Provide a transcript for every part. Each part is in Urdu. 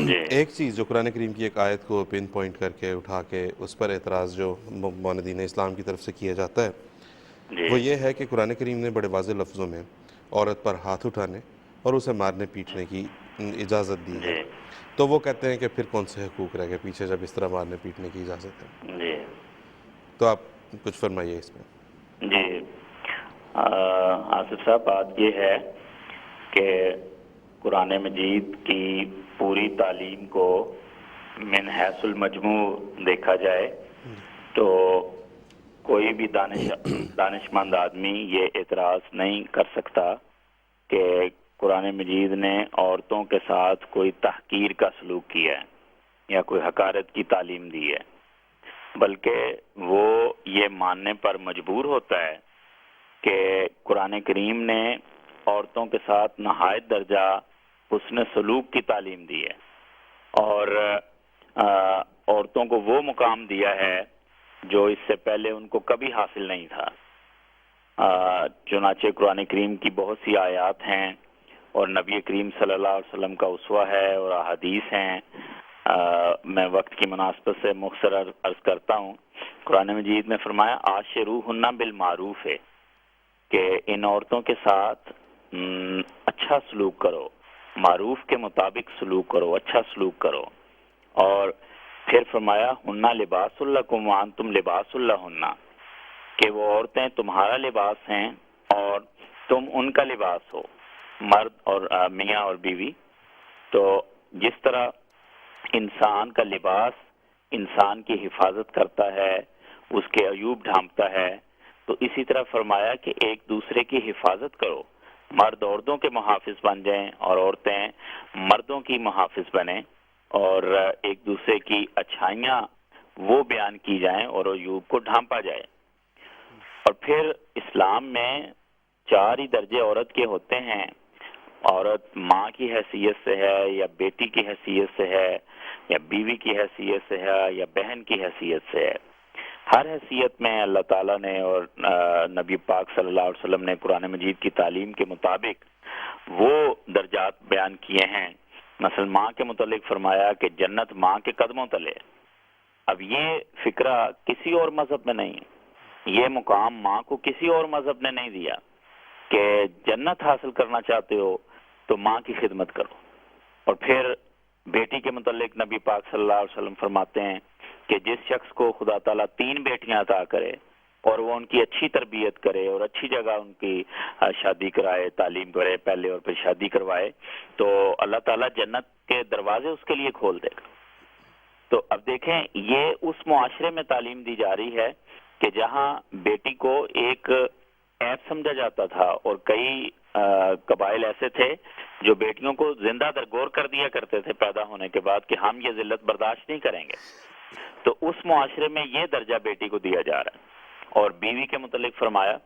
جی ایک چیز جو قرآن کریم کی ایک آیت کو پن پوائنٹ کر کے اٹھا کے اس پر اعتراض جو معاندین اسلام کی طرف سے کیا جاتا ہے جی وہ یہ ہے کہ قرآن کریم نے بڑے واضح لفظوں میں عورت پر ہاتھ اٹھانے اور اسے مارنے پیٹنے کی اجازت دی ہے، جی تو وہ کہتے ہیں کہ پھر کون سے حقوق رہ گئے پیچھے جب اس طرح مارنے پیٹنے کی اجازت ہے؟ جی تو آپ کچھ فرمائیے اس میں۔ جی آصف صاحب، بات یہ ہے کہ قرآن مجید کی پوری تعلیم کو من حیث المجموع دیکھا جائے تو کوئی بھی دانشمند آدمی یہ اعتراض نہیں کر سکتا کہ قرآن مجید نے عورتوں کے ساتھ کوئی تحقیر کا سلوک کیا ہے یا کوئی حقارت کی تعلیم دی ہے، بلکہ وہ یہ ماننے پر مجبور ہوتا ہے کہ قرآن کریم نے عورتوں کے ساتھ نہایت درجہ حسن سلوک کی تعلیم دی ہے اور عورتوں کو وہ مقام دیا ہے جو اس سے پہلے ان کو کبھی حاصل نہیں تھا۔ چنانچہ قرآن کریم کی بہت سی آیات ہیں اور نبی کریم صلی اللہ علیہ وسلم کا اسوہ ہے اور احادیث ہیں۔ میں وقت کی مناسبت سے مختصر عرض کرتا ہوں۔ قرآن مجید میں فرمایا عاشروہن بالمعروف ہے کہ ان عورتوں کے ساتھ اچھا سلوک کرو، معروف کے مطابق سلوک کرو، اچھا سلوک کرو۔ اور پھر فرمایا ہنہ لباس لکم وانتم لباس لہن، کہ وہ عورتیں تمہارا لباس ہیں اور تم ان کا لباس ہو، مرد اور میاں اور بیوی۔ تو جس طرح انسان کا لباس انسان کی حفاظت کرتا ہے، اس کے عیوب ڈھانپتا ہے، تو اسی طرح فرمایا کہ ایک دوسرے کی حفاظت کرو، مرد عورتوں کے محافظ بن جائیں اور عورتیں مردوں کی محافظ بنیں، اور ایک دوسرے کی اچھائیاں وہ بیان کی جائیں اور عیوب کو ڈھانپا جائے۔ اور پھر اسلام میں 4 ہی درجے عورت کے ہوتے ہیں۔ عورت ماں کی حیثیت سے ہے یا بیٹی کی حیثیت سے ہے یا بیوی کی حیثیت سے ہے یا بہن کی حیثیت سے ہے۔ ہر حیثیت میں اللہ تعالیٰ نے اور نبی پاک صلی اللہ علیہ وسلم نے قرآن مجید کی تعلیم کے مطابق وہ درجات بیان کیے ہیں۔ مثلا ماں کے متعلق فرمایا کہ جنت ماں کے قدموں تلے۔ اب یہ فکرہ کسی اور مذہب میں نہیں ہے، یہ مقام ماں کو کسی اور مذہب نے نہیں دیا کہ جنت حاصل کرنا چاہتے ہو تو ماں کی خدمت کرو۔ اور پھر بیٹی کے متعلق نبی پاک صلی اللہ علیہ وسلم فرماتے ہیں کہ جس شخص کو خدا تعالیٰ 3 بیٹیاں عطا کرے اور وہ ان کی اچھی تربیت کرے اور اچھی جگہ ان کی شادی کرائے، تعلیم کرے پہلے اور پھر شادی کروائے، تو اللہ تعالیٰ جنت کے دروازے اس کے لیے کھول دے گا۔ تو اب دیکھیں، یہ اس معاشرے میں تعلیم دی جا رہی ہے کہ جہاں بیٹی کو ایک عیب سمجھا جاتا تھا، اور کئی قبائل ایسے تھے جو بیٹیوں کو زندہ درگور کر دیا کرتے تھے پیدا ہونے کے بعد کہ ہم یہ ذلت برداشت نہیں کریں گے۔ تو اس معاشرے میں یہ درجہ بیٹی کو دیا جا رہا ہے۔ اور بیوی کے متعلق فرمایا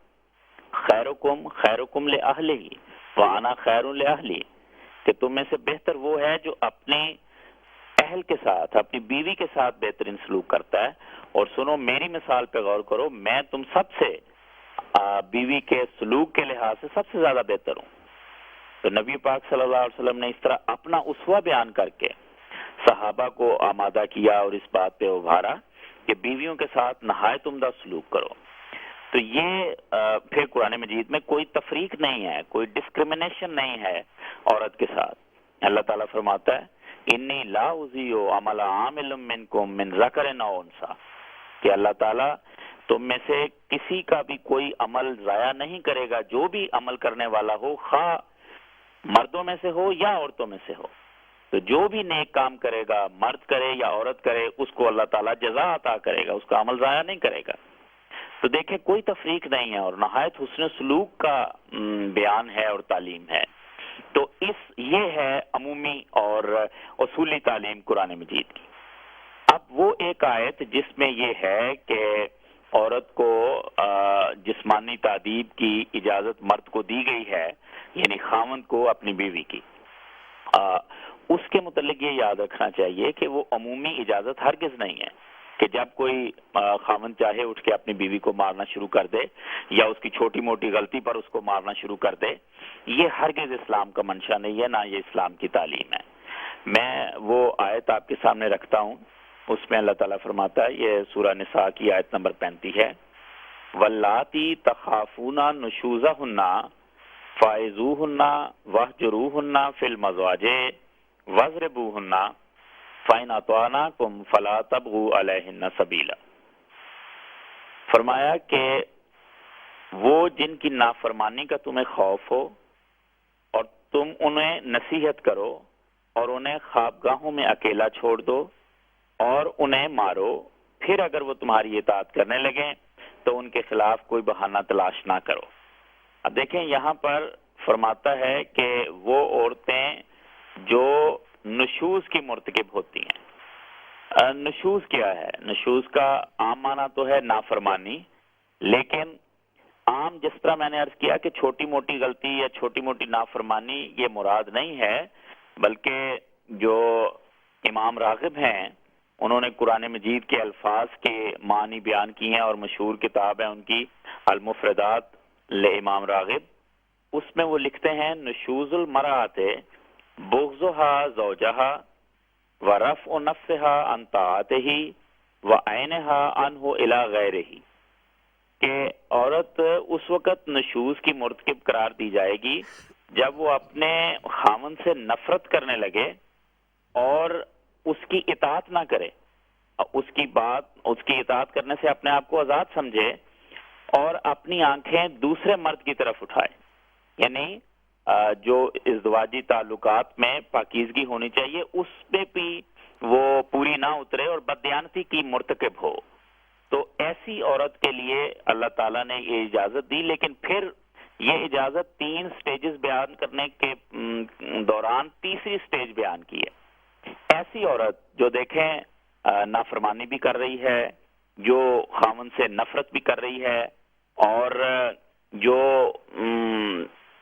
خیرکم لأہلہ وانا خیر لأہلی، کہ تم میں سے بہتر وہ ہے جو اپنی اہل کے ساتھ، اپنی بیوی کے ساتھ بہترین سلوک کرتا ہے۔ اور سنو، میری مثال پہ غور کرو، میں تم سب سے بیوی کے سلوک کے لحاظ سے سب سے زیادہ بہتر ہوں۔ تو نبی پاک صلی اللہ علیہ وسلم نے اس طرح اپنا اسوہ بیان کر کے صحابہ کو آمادہ کیا اور اس بات پہ ابھارا کہ بیویوں کے ساتھ نہایت عمدہ سلوک کرو۔ تو یہ پھر قرآن مجید میں کوئی تفریق نہیں ہے، کوئی ڈسکریمنیشن نہیں ہے عورت کے ساتھ۔ اللہ تعالیٰ فرماتا ہے انی لا اضیع عمل عامل منکم من ذکر او انثی، کہ اللہ تعالیٰ تم میں سے کسی کا بھی کوئی عمل ضائع نہیں کرے گا، جو بھی عمل کرنے والا ہو، خواہ مردوں میں سے ہو یا عورتوں میں سے ہو۔ تو جو بھی نیک کام کرے گا، مرد کرے یا عورت کرے، اس کو اللہ تعالیٰ جزا عطا کرے گا، اس کا عمل ضائع نہیں کرے گا۔ تو دیکھیں، کوئی تفریق نہیں ہے اور نہایت حسن سلوک کا بیان ہے اور تعلیم ہے۔ تو یہ ہے عمومی اور اصولی تعلیم قرآن مجید کی۔ اب وہ ایک آیت جس میں یہ ہے کہ عورت کو جسمانی تادیب کی اجازت مرد کو دی گئی ہے، یعنی خاوند کو اپنی بیوی کی، اس کے متعلق یہ یاد رکھنا چاہیے کہ وہ عمومی اجازت ہرگز نہیں ہے کہ جب کوئی خاوند چاہے اٹھ کے اپنی بیوی کو مارنا شروع کر دے یا اس کی چھوٹی موٹی غلطی پر اس کو مارنا شروع کر دے۔ یہ ہرگز اسلام کا منشا نہیں ہے، نہ یہ اسلام کی تعلیم ہے۔ میں وہ آیت آپ کے سامنے رکھتا ہوں. اس میں اللہ تعالیٰ فرماتا ہے، یہ سورہ نساء کی آیت نمبر 35 ہے، واللاتی تخافون نشوزہن فائزوہن واہجروہن فی المضاجع واضربوہن فَإِنْ أَطَعْنَاكُمْ فَلَا تَبْغُوا عَلَيْهِنَّ سَبِيلًا. فرمایا کہ وہ جن کی نافرمانی کا تمہیں خوف ہو اور تم انہیں نصیحت کرو اور انہیں خوابگاہوں میں اکیلا چھوڑ دو اور انہیں مارو، پھر اگر وہ تمہاری اطاعت کرنے لگیں تو ان کے خلاف کوئی بہانہ تلاش نہ کرو. اب دیکھیں یہاں پر فرماتا ہے کہ وہ عورتیں جو نشوز کی مرتکب ہوتی ہیں. نشوز کیا ہے؟ نشوز کا عام معنی تو ہے نافرمانی، لیکن عام جس طرح میں نے عرض کیا کہ چھوٹی موٹی غلطی یا چھوٹی موٹی نافرمانی یہ مراد نہیں ہے، بلکہ جو امام راغب ہیں انہوں نے قرآن مجید کے الفاظ کے معنی بیان کی ہیں، اور مشہور کتاب ہے ان کی المفردات لامام راغب. اس میں وہ لکھتے ہیں نشوز المرأۃ بغضها زوجها ورفع نفسها عن طاعته وعینها عنه الى غیره، کہ عورت اس وقت نشوز کی مرتکب قرار دی جائے گی جب وہ اپنے خاوند سے نفرت کرنے لگے اور اس کی اطاعت نہ کرے، اس کی اطاعت کرنے سے اپنے آپ کو آزاد سمجھے اور اپنی آنکھیں دوسرے مرد کی طرف اٹھائے. یعنی جو ازدواجی تعلقات میں پاکیزگی ہونی چاہیے اس پہ بھی وہ پوری نہ اترے اور بددیانتی کی مرتکب ہو. تو ایسی عورت کے لیے اللہ تعالیٰ نے یہ اجازت دی، لیکن پھر یہ اجازت 3 سٹیجز بیان کرنے کے دوران تیسری سٹیج بیان کی ہے. ایسی عورت جو دیکھیں نافرمانی بھی کر رہی ہے، جو خاوند سے نفرت بھی کر رہی ہے، اور جو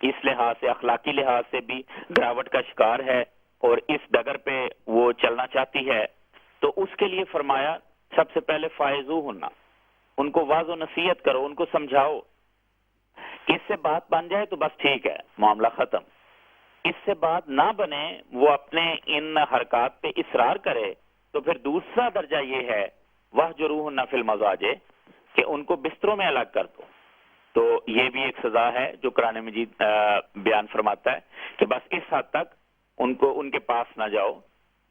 اس لحاظ سے اخلاقی لحاظ سے بھی گراوٹ کا شکار ہے اور اس ڈگر پہ وہ چلنا چاہتی ہے، تو اس کے لیے فرمایا سب سے پہلے فائزوہن، ان کو واضح و نصیحت کرو، ان کو سمجھاؤ. اس سے بات بن جائے تو بس ٹھیک ہے، معاملہ ختم. اس سے بات نہ بنے، وہ اپنے ان حرکات پہ اصرار کرے، تو پھر دوسرا درجہ یہ ہے وَاهْجُرُوهُنَّ فِي الْمَضَاجِعِ، کہ ان کو بستروں میں الگ کر دو. تو یہ بھی ایک سزا ہے جو قرآن مجید بیان فرماتا ہے کہ بس اس حد تک ان کو ان کے پاس نہ جاؤ.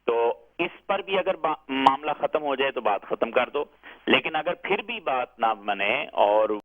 تو اس پر بھی اگر معاملہ ختم ہو جائے تو بات ختم کر دو، لیکن اگر پھر بھی بات نہ بنے اور